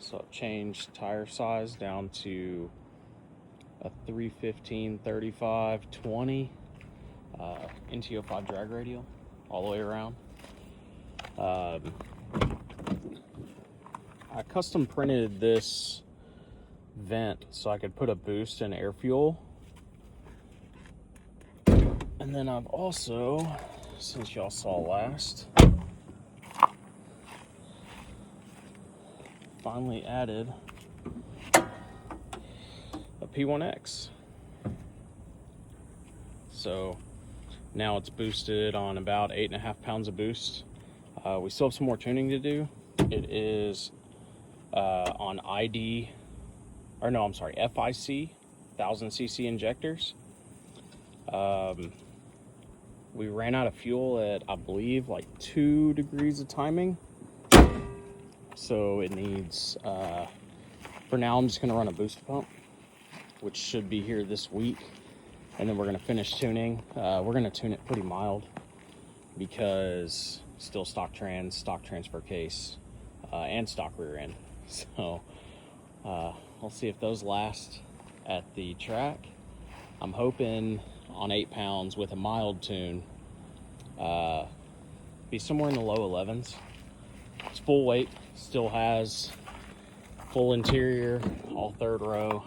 So I've changed tire size down to a 315 35 20 NT05 drag radial all the way around. I custom printed this vent so I could put a boost in air fuel. And then I've also, since y'all saw last, finally added a P1X. So now it's boosted on about 8.5 pounds of boost. We still have some more tuning to do. It is on FIC 1000cc injectors. We ran out of fuel at, I believe, like 2 degrees of timing. So it needs, for now I'm just gonna run a booster pump, which should be here this week. And then we're gonna finish tuning. We're gonna tune it pretty mild because still stock transfer case, and stock rear end. So we'll see if those last at the track. I'm hoping on 8 pounds with a mild tune, be somewhere in the low 11s. It's full weight, still has full interior, all third row.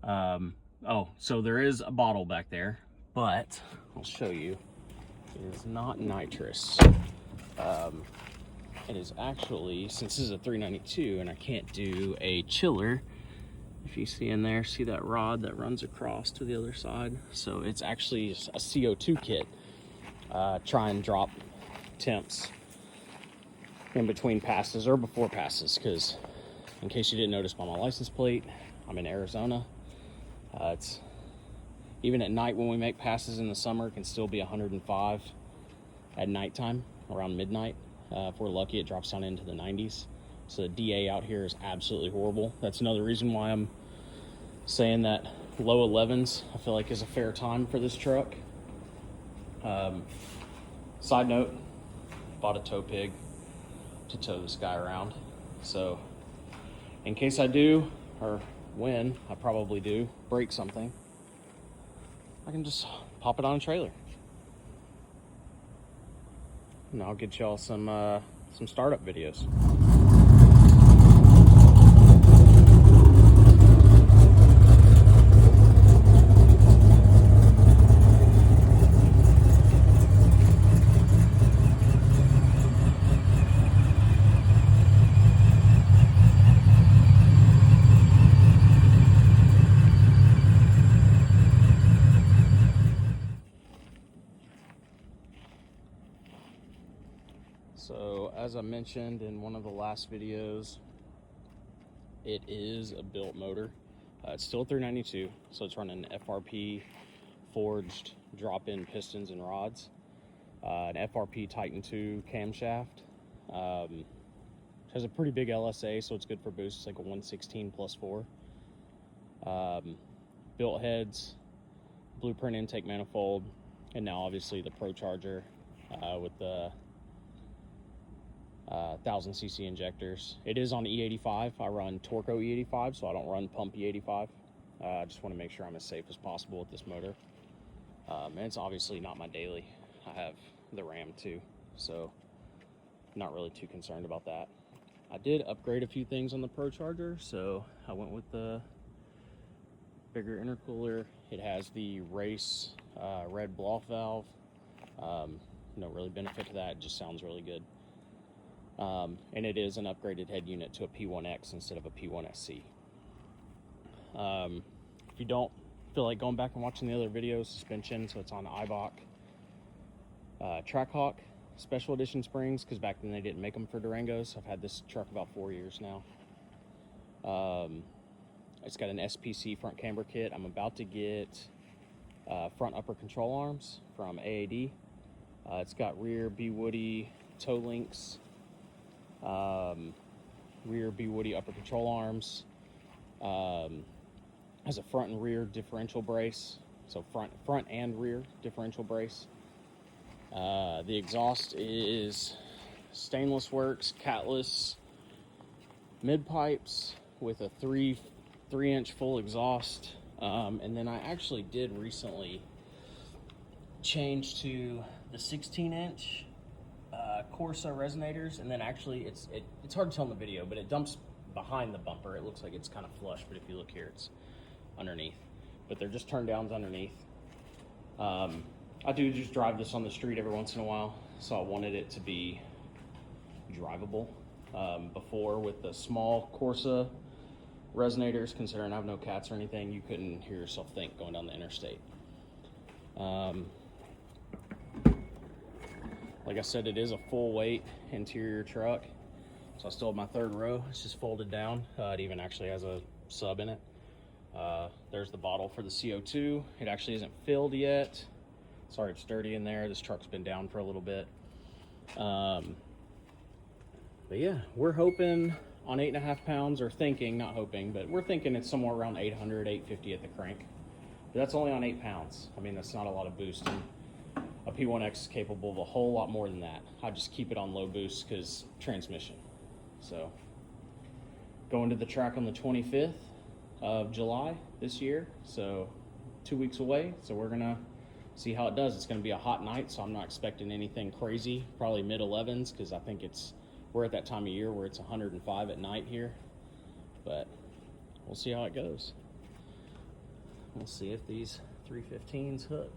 Oh, so there is a bottle back there, but I'll show you. It is not nitrous. It is actually, since this is a 392 and I can't do a chiller, if you see in there, see that rod that runs across to the other side? So it's actually a CO2 kit. Try and drop temps in between passes or before passes, because in case you didn't notice by my license plate, I'm in Arizona. It's even at night when we make passes in the summer, it can still be 105 at nighttime around midnight. If we're lucky, it drops down into the 90s. So the DA out here is absolutely horrible. That's another reason why I'm saying that low 11s I feel like is a fair time for this truck. Side note, bought a tow pig to tow this guy around. So in case I do, or when I probably do, break something, I can just pop it on a trailer. And I'll get y'all some startup videos. So as I mentioned in one of the last videos, it is a built motor. It's still 392, so it's running FRP forged drop-in pistons and rods, an FRP Titan 2 camshaft. Has a pretty big LSA, so it's good for boost. It's like a 116 plus 4. Built heads, blueprint intake manifold, and now obviously the Procharger with the 1000cc injectors. It is on E85. I run Torco E85, so I don't run pump E85. I just want to make sure I'm as safe as possible with this motor. And it's obviously not my daily. I have the Ram too, so not really too concerned about that. I did upgrade a few things on the Procharger, so I went with the bigger intercooler. It has the race red blow-off valve. No really benefit to that, it just sounds really good. And it is an upgraded head unit to a P1X instead of a P1SC. If you don't feel like going back and watching the other videos, suspension, so it's on Ibach. Trackhawk special edition springs, because back then they didn't make them for Durangos. I've had this truck about 4 years now. It's got an SPC front camber kit. I'm about to get front upper control arms from AAD. It's got rear B Woody toe links, rear B Woody upper control arms, has a front and rear differential brace, so front and rear differential brace. The exhaust is Stainless Works catless mid pipes with a 3-inch full exhaust. And then I actually did recently change to the 16-inch Corsa resonators, and then actually it's hard to tell in the video, but it dumps behind the bumper. It looks like it's kind of flush, but if you look here, it's underneath. But they're just turn downs underneath. I do just drive this on the street every once in a while, so I wanted it to be drivable. Before, with the small Corsa resonators, considering I have no cats or anything, you couldn't hear yourself think going down the interstate. Like I said, it is a full weight interior truck, so I still have my third row. It's just folded down. It even actually has a sub in it. There's the bottle for the CO2. It actually isn't filled yet. Sorry, it's dirty in there. This truck's been down for a little bit. But yeah, we're hoping on 8.5 pounds, or thinking, not hoping, but we're thinking it's somewhere around 800, 850 at the crank. But that's only on 8 pounds. I mean, that's not a lot of boosting. A P1X is capable of a whole lot more than that. I just keep it on low boost because transmission. So, going to the track on the 25th of July this year. So, 2 weeks away. So we're gonna see how it does. It's gonna be a hot night, so I'm not expecting anything crazy. Probably mid 11s, because I think we're at that time of year where it's 105 at night here. But we'll see how it goes. We'll see if these 315s hook.